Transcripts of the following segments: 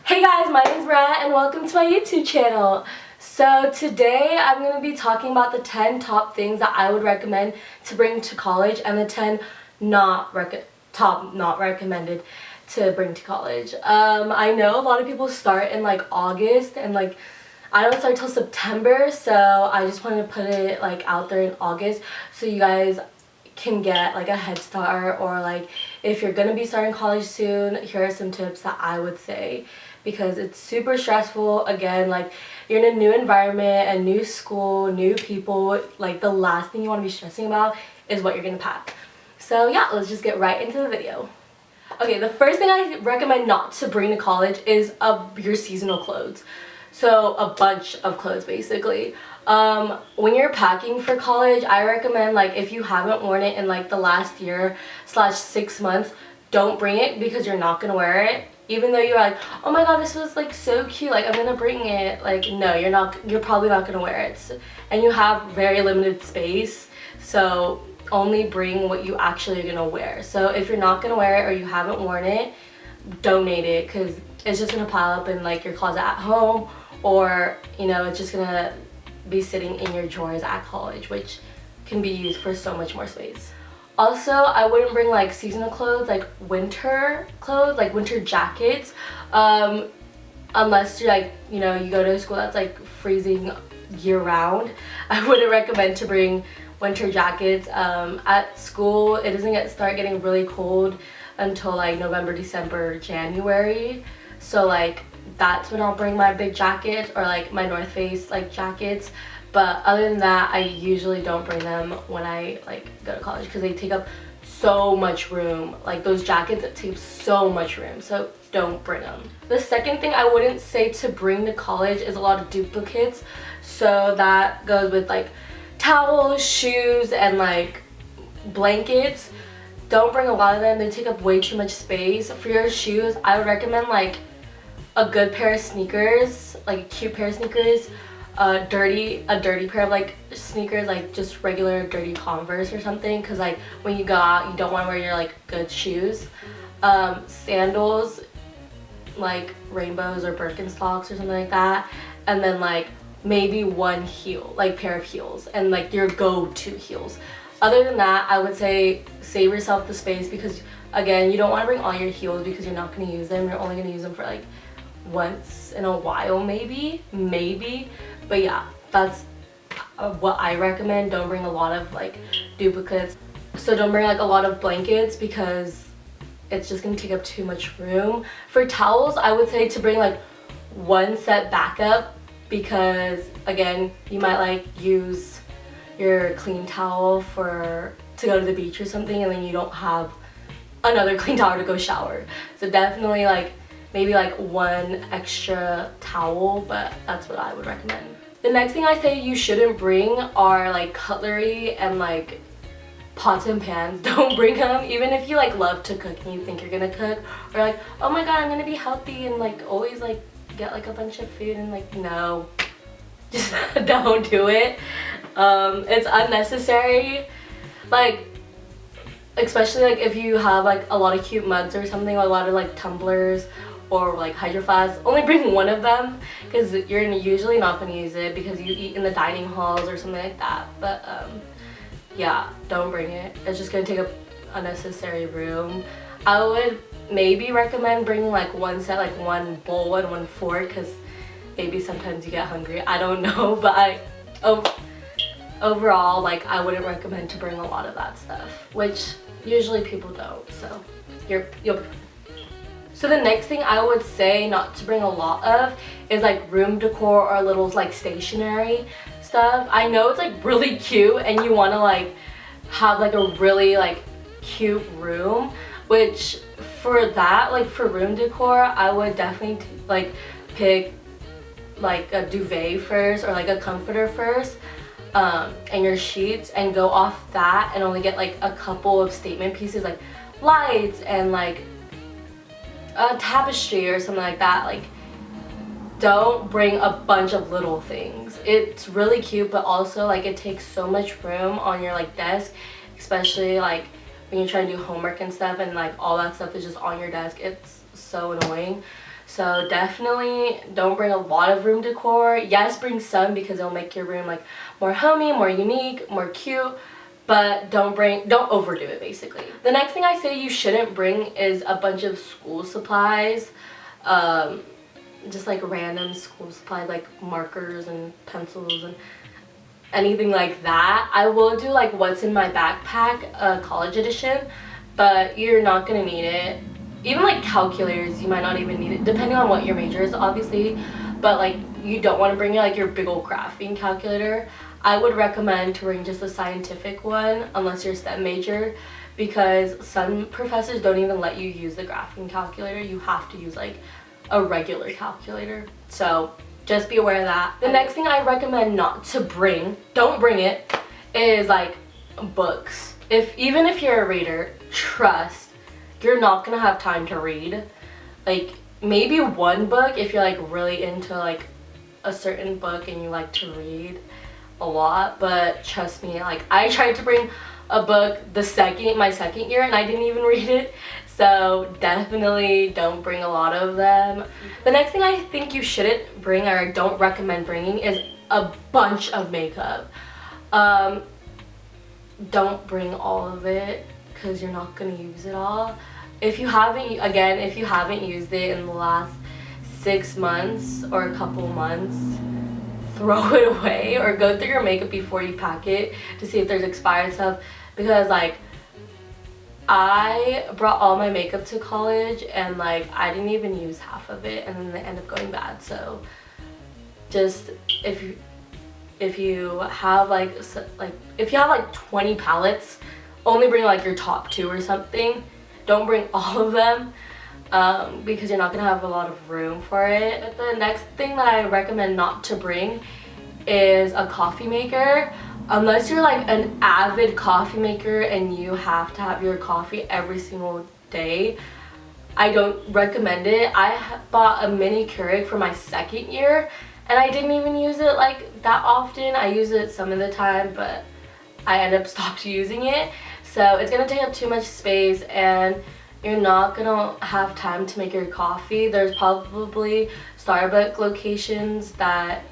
Hey guys, my name is Mariah and welcome to my YouTube channel. So today I'm going to be talking about the 10 top things that I would recommend to bring to college and the 10 not recommended to bring to college. I know a lot of people start in like August and like I don't start till September, so I just wanted to put it like out there in August so you guys can get like a head start, or like if you're gonna be starting college soon, here are some tips that I would say, because it's super stressful. Again, like you're in a new environment, a new school, new people. Like the last thing you want to be stressing about is what you're gonna pack. So yeah, let's just get right into the video. Okay, the first thing I recommend not to bring to college is your seasonal clothes. So a bunch of clothes basically. When you're packing for college, I recommend, like, if you haven't worn it in like the last year / 6 months, don't bring it because you're not gonna wear it. Even though you're like, oh my god, this was like so cute, like I'm gonna bring it. Like, no, you're probably not gonna wear it. And you have very limited space, so only bring what you actually are gonna wear. So if you're not gonna wear it or you haven't worn it, donate it, because it's just gonna pile up in like your closet at home, or you know, it's just gonna be sitting in your drawers at college, which can be used for so much more space. Also, I wouldn't bring like seasonal clothes, like winter clothes, like winter jackets, unless you're like, you know, you go to a school that's like freezing year round. I wouldn't recommend to bring winter jackets. At school, it doesn't start getting really cold until like November, December, January. So like that's when I'll bring my big jackets, or like my North Face like jackets. But other than that, I usually don't bring them when I like go to college, because they take up so much room. Like those jackets that take up so much room, so don't bring them. The second thing I wouldn't say to bring to college is a lot of duplicates. So that goes with like towels, shoes, and like blankets. Don't bring a lot of them, they take up way too much space. For your shoes, I would recommend like a good pair of sneakers, like a cute pair of sneakers, a dirty pair of like sneakers, like just regular dirty Converse or something, because like when you go out, you don't want to wear your like good shoes. Sandals, like rainbows or Birkenstocks or something like that, and then like maybe one heel, like pair of heels, and like your go-to heels. Other than that, I would say save yourself the space, because again, you don't want to bring all your heels because you're not going to use them. You're only going to use them for like once in a while, maybe. But yeah, that's what I recommend. Don't bring a lot of like duplicates. So don't bring like a lot of blankets, because it's just going to take up too much room. For towels, I would say to bring like one set backup, because again, you might like use your clean towel to go to the beach or something, and then you don't have another clean towel to go shower. So definitely like maybe like one extra towel, but that's what I would recommend. The next thing I say you shouldn't bring are like cutlery and like pots and pans. Don't bring them, even if you like love to cook and you think you're gonna cook, or like, oh my god, I'm gonna be healthy and like always like get like a bunch of food, and like, no, just don't do it. It's unnecessary. Like, especially like if you have like a lot of cute mugs or something, or a lot of like tumblers or like hydro flasks, only bring one of them, because you're usually not going to use it because you eat in the dining halls or something like that. But yeah, don't bring it. It's just going to take up unnecessary room. I would maybe recommend bringing like one set, like one bowl and one fork, because maybe sometimes you get hungry, I don't know. But overall, like, I wouldn't recommend to bring a lot of that stuff, which usually people don't, so you'll. So the next thing I would say not to bring a lot of is like room decor or little like stationery stuff. I know it's like really cute and you want to like have like a really like cute room, which for that, like for room decor, I would definitely like pick like a duvet first, or like a comforter first, and your sheets, and go off that and only get like a couple of statement pieces, like lights and like a tapestry or something like that. Like, don't bring a bunch of little things. It's really cute, but also like it takes so much room on your like desk, especially like when you're trying to do homework and stuff, and like all that stuff is just on your desk. It's so annoying. So definitely don't bring a lot of room decor. Yes, bring some because it'll make your room like more homey, more unique, more cute, but don't overdo it basically. The next thing I say you shouldn't bring is a bunch of school supplies. Just like random school supplies like markers and pencils and anything like that. I will do like what's in my backpack, college edition, but you're not gonna need it. Even like calculators, you might not even need it, depending on what your major is, obviously. But like, you don't want to bring like your big old graphing calculator. I would recommend to bring just a scientific one, unless you're a STEM major, because some professors don't even let you use the graphing calculator. You have to use like a regular calculator. So just be aware of that. The next thing I recommend not to bring, don't bring it, is like books. Even if you're a reader, trust, you're not gonna have time to read. Like maybe one book if you're like really into like a certain book and you like to read a lot, but trust me, like I tried to bring a book my second year and I didn't even read it. So definitely don't bring a lot of them. The next thing I think you shouldn't bring, or I don't recommend bringing, is a bunch of makeup. Don't bring all of it because you're not gonna use it all. If you haven't used it in the last 6 months or a couple months, throw it away or go through your makeup before you pack it to see if there's expired stuff, because like I brought all my makeup to college and like I didn't even use half of it and then they end up going bad. So just if you have like 20 palettes, only bring like your top 2 or something. Don't bring all of them because you're not gonna have a lot of room for it. But the next thing that I recommend not to bring is a coffee maker. Unless you're like an avid coffee maker and you have to have your coffee every single day, I don't recommend it. I bought a mini Keurig for my second year and I didn't even use it like that often. I use it some of the time, but I end up stopped using it. So it's gonna take up too much space and you're not gonna have time to make your coffee. There's probably Starbucks locations that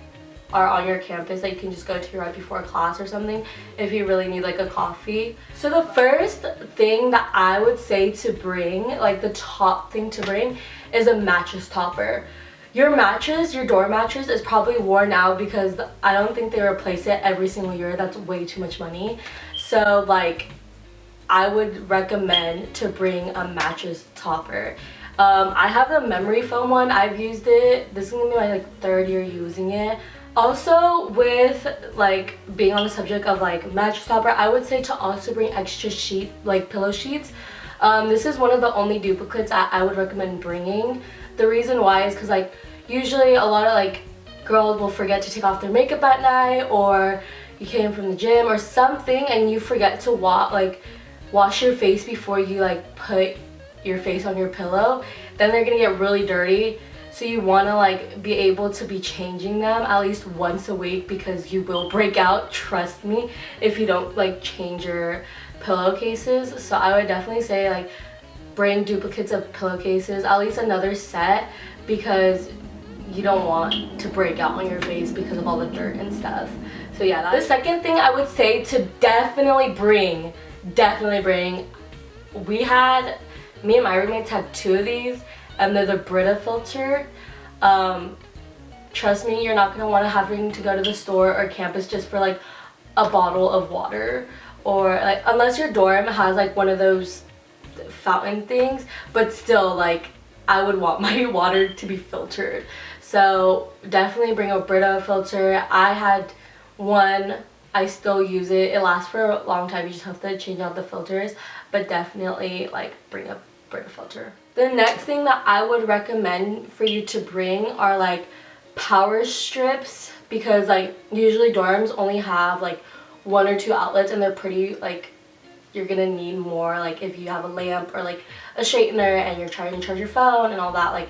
are on your campus that you can just go to right before class or something if you really need like a coffee. So the first thing that I would say to bring, like the top thing to bring, is a mattress topper. Your mattress, your door mattress, is probably worn out because I don't think they replace it every single year. That's way too much money. So like, I would recommend to bring a mattress topper. I have the memory foam one. I've used it. This is gonna be my like 3rd year using it. Also, with like being on the subject of like mattress topper, I would say to also bring extra pillow sheets. This is one of the only duplicates I would recommend bringing. The reason why is because like usually a lot of like girls will forget to take off their makeup at night, or you came from the gym or something and you forget to wash your face before you like put your face on your pillow. Then they're gonna get really dirty. So you want to like be able to be changing them at least once a week, because you will break out, trust me, if you don't like change your pillowcases. So I would definitely say like bring duplicates of pillowcases, at least another set, because you don't want to break out on your face because of all the dirt and stuff. So yeah, the second thing I would say to definitely bring, me and my roommates had 2 of these, and they're the Brita filter. Trust me, you're not going to want to having to go to the store or campus just for like a bottle of water, or like unless your dorm has like one of those fountain things, but still like I would want my water to be filtered. So definitely bring a Brita filter. I had one, I still use it. It lasts for a long time. You just have to change out the filters, but definitely like bring a Brita filter. The next thing that I would recommend for you to bring are like power strips, because like usually dorms only have like 1 or 2 outlets and they're pretty like, you're gonna need more like if you have a lamp or like a straightener and you're trying to charge your phone and all that. Like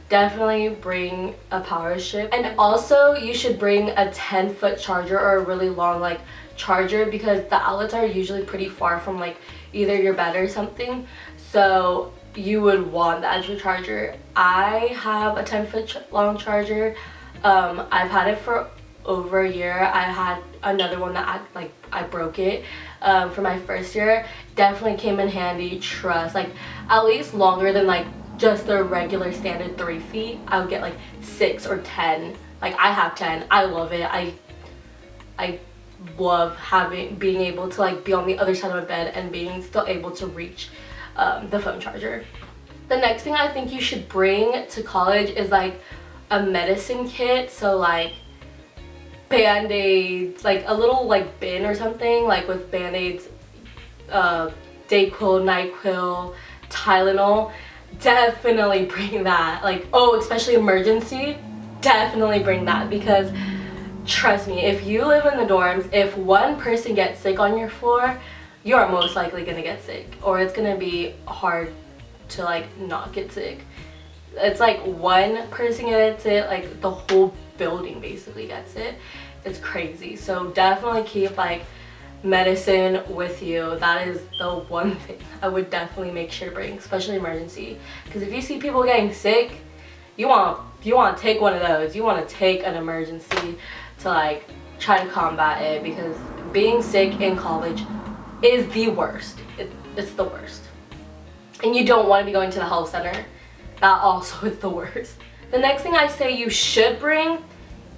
definitely bring a power strip. And also you should bring a 10-foot charger or a really long like charger, because the outlets are usually pretty far from like either your bed or something. So you would want the extra charger. I have a 10-foot long charger. I've had it for over a year. I had another one that I broke it for my first year. Definitely came in handy. Trust, like at least longer than like just the regular standard 3 feet. I would get like 6 or 10. Like I have 10. I love it. I love being able to like be on the other side of my bed and being still able to reach the phone charger. The next thing I think you should bring to college is like a medicine kit. So like band-aids, like a little like bin or something, like with band-aids, Dayquil, NyQuil, Tylenol. Definitely bring that. Like, oh, especially emergency, definitely bring that, because trust me, if you live in the dorms, if one person gets sick on your floor, you are most likely gonna get sick, or it's gonna be hard to like not get sick. It's like one person gets it, like the whole building basically gets it. It's crazy. So definitely keep like medicine with you. That is the one thing I would definitely make sure to bring, especially emergency, because if you see people getting sick, you want to take one of those. You want to take an emergency to like try to combat it, because being sick in college is the worst. It's the worst, and you don't want to be going to the health center. That also is the worst. The next thing I say you should bring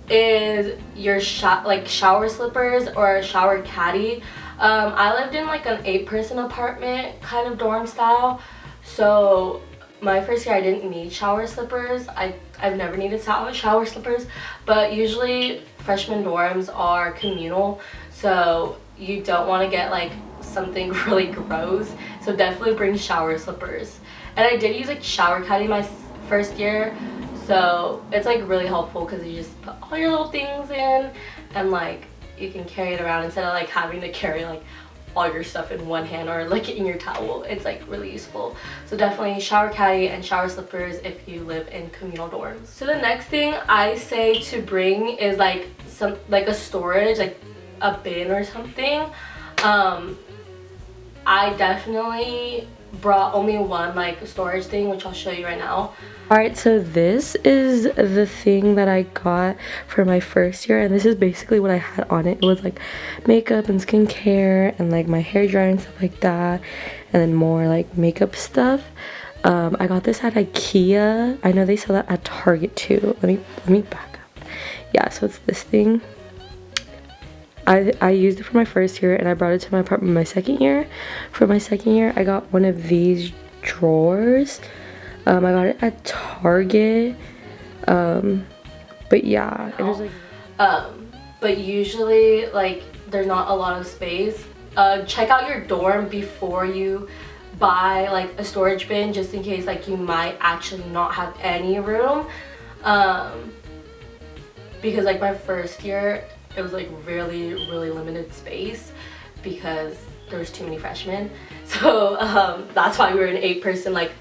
is your shower slippers or a shower caddy. I lived in like an 8-person apartment kind of dorm style, so my first year I didn't need shower slippers. I've never needed shower slippers, but usually freshman dorms are communal, so you don't want to get like something really gross, so definitely bring shower slippers. And I did use like shower caddy my first year, so it's like really helpful because you just put all your little things in and like you can carry it around instead of like having to carry like all your stuff in one hand or like in your towel. It's like really useful. So definitely shower caddy and shower slippers if you live in communal dorms. So the next thing I say to bring is like a storage, like a bin or something. I definitely brought only one like storage thing, which I'll show you right now. Alright, so this is the thing that I got for my first year, and this is basically what I had on it. It was like makeup and skincare and like my hair dryer and stuff like that, and then more like makeup stuff. I got this at IKEA. I know they sell that at Target too. Let me back up. Yeah, so it's this thing. I used it for my first year, and I brought it to my apartment my second year. For my second year, I got one of these drawers. I got it at Target. But yeah, it was like but usually like there's not a lot of space. Check out your dorm before you buy like a storage bin, just in case like you might actually not have any room. Because like my first year, it was like really limited space because there was too many freshmen. So that's why we were an 8-person like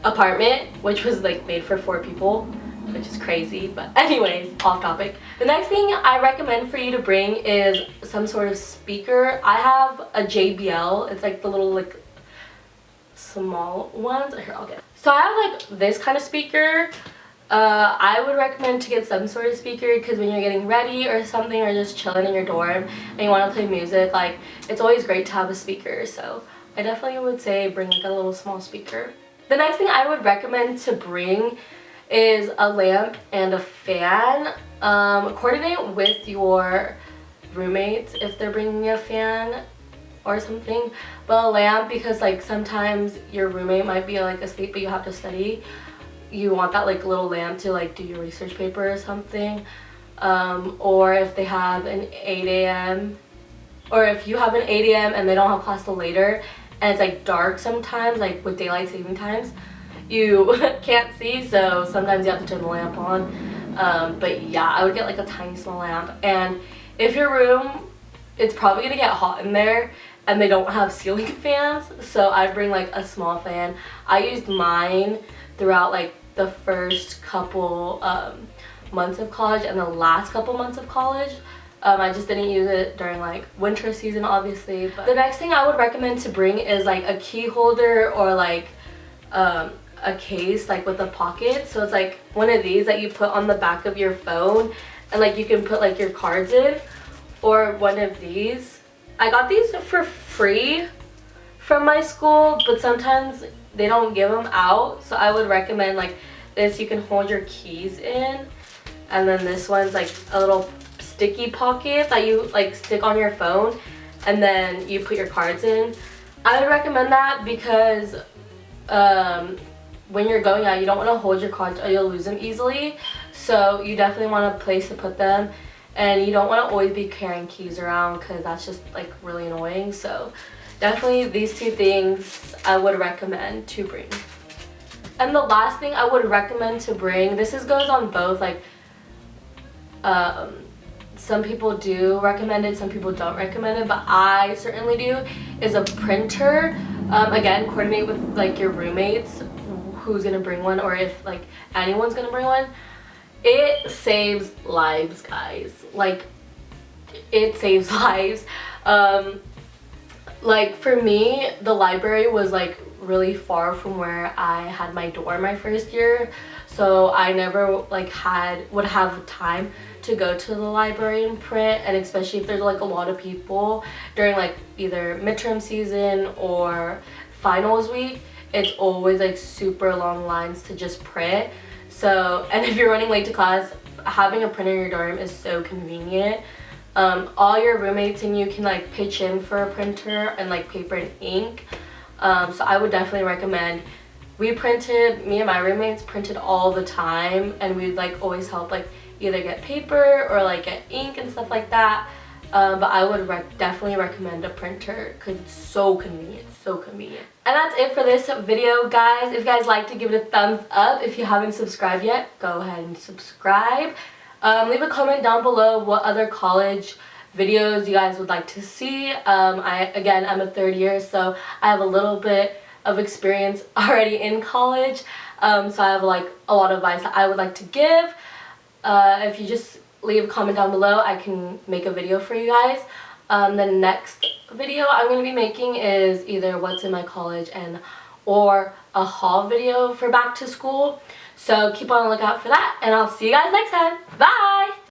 apartment, which was like made for 4 people, which is crazy. But anyways, off topic. The next thing I recommend for you to bring is some sort of speaker. I have a JBL. It's like the little like small ones. Here, I'll get it. So I have like this kind of speaker. I would recommend to get some sort of speaker, because when you're getting ready or something, or just chilling in your dorm and you want to play music, like it's always great to have a speaker. So I definitely would say bring like a little small speaker. The next thing I would recommend to bring is a lamp and a fan. Coordinate with your roommates if they're bringing a fan or something, but a lamp, because like sometimes your roommate might be like asleep but you have to study. You want that like little lamp to like do your research paper or something. Or if they have an 8 a.m. or if you have an 8 a.m. and they don't have class till later, and it's like dark sometimes, like with daylight saving times, you can't see, so sometimes you have to turn the lamp on. But yeah, I would get like a tiny small lamp. And if your room, it's probably gonna get hot in there and they don't have ceiling fans, so I'd bring like a small fan. I used mine throughout like the first couple months of college and the last couple months of college. I just didn't use it during like winter season, obviously. But the next thing I would recommend to bring is like a key holder or like a case like with a pocket. So it's like one of these that you put on the back of your phone, and like you can put like your cards in, or one of these. I got these for free from my school, but sometimes they don't give them out, so I would recommend like this. You can hold your keys in, and then this one's like a little sticky pocket that you like stick on your phone, and then you put your cards in. I would recommend that because when you're going out, you don't want to hold your cards or you'll lose them easily. So you definitely want a place to put them, and you don't want to always be carrying keys around because that's just like really annoying. So definitely these two things I would recommend to bring. And the last thing I would recommend to bring, goes on both, like some people do recommend it, some people don't recommend it, but I certainly do, is a printer. Again, coordinate with like your roommates who's gonna bring one, or if like anyone's gonna bring one. It saves lives, guys. Like, it saves lives. Like for me, the library was like really far from where I had my dorm my first year, so I never like would have time to go to the library and print. And especially if there's like a lot of people during like either midterm season or finals week, it's always like super long lines to just print. So, and if you're running late to class, having a printer in your dorm is so convenient. All your roommates and you can like pitch in for a printer and like paper and ink. So I would definitely recommend. Me and my roommates printed all the time, and we'd like always help like either get paper or like get ink and stuff like that. But I would definitely recommend a printer because it's so convenient, so convenient. And that's it for this video, guys. If you guys liked it, give it a thumbs up. If you haven't subscribed yet, go ahead and subscribe. Leave a comment down below what other college videos you guys would like to see. I'm a third year, so I have a little bit of experience already in college. So I have like a lot of advice that I would like to give. If you just leave a comment down below, I can make a video for you guys. The next video I'm going to be making is either what's in my college or a haul video for back to school. So keep on the lookout for that, and I'll see you guys next time. Bye!